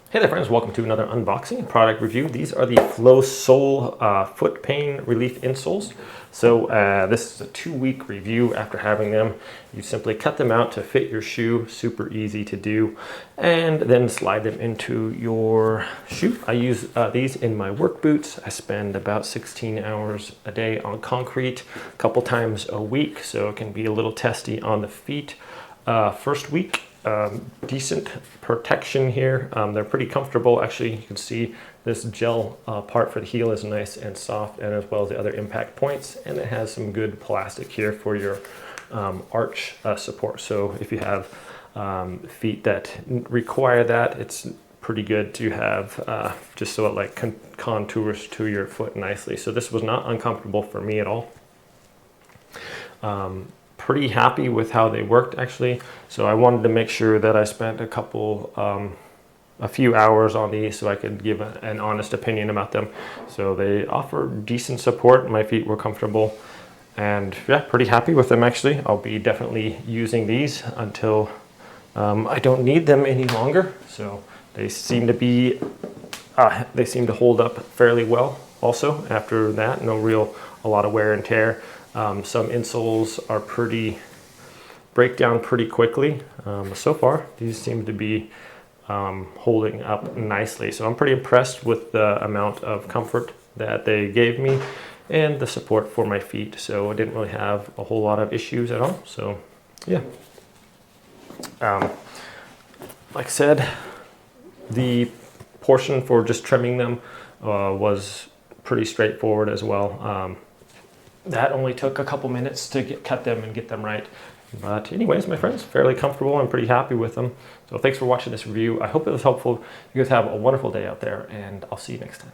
Hey there friends, welcome to another unboxing and product review. These are the Flowsole foot pain relief insoles. So this is a 2-week review after having them. You simply cut them out to fit your shoe, super easy to do, and then slide them into your shoe. I use these in my work boots. I spend about 16 hours a day on concrete, a couple times a week, so it can be a little testy on the feet. First week, decent protection here. They're pretty comfortable. Actually, you can see this gel part for the heel is nice and soft, and as well as the other impact points. And it has some good plastic here for your arch support. So if you have feet that require that, it's pretty good to have just so it like contours to your foot nicely. So this was not uncomfortable for me at all. Pretty happy with how they worked actually. So I wanted to make sure that I spent a few hours on these so I could give an honest opinion about them. So they offer decent support. My feet were comfortable, and yeah, pretty happy with them actually. I'll be definitely using these until I don't need them any longer. So they seem to be, they seem to hold up fairly well also after that. A lot of wear and tear. Some insoles are break down pretty quickly. So far, these seem to be holding up nicely. So I'm pretty impressed with the amount of comfort that they gave me and the support for my feet. So I didn't really have a whole lot of issues at all. So yeah. Like I said, the portion for just trimming them was pretty straightforward as well. That only took a couple minutes to cut them and get them right. But anyways, my friends, fairly comfortable. I'm pretty happy with them. So thanks for watching this review. I hope it was helpful. You guys have a wonderful day out there, and I'll see you next time.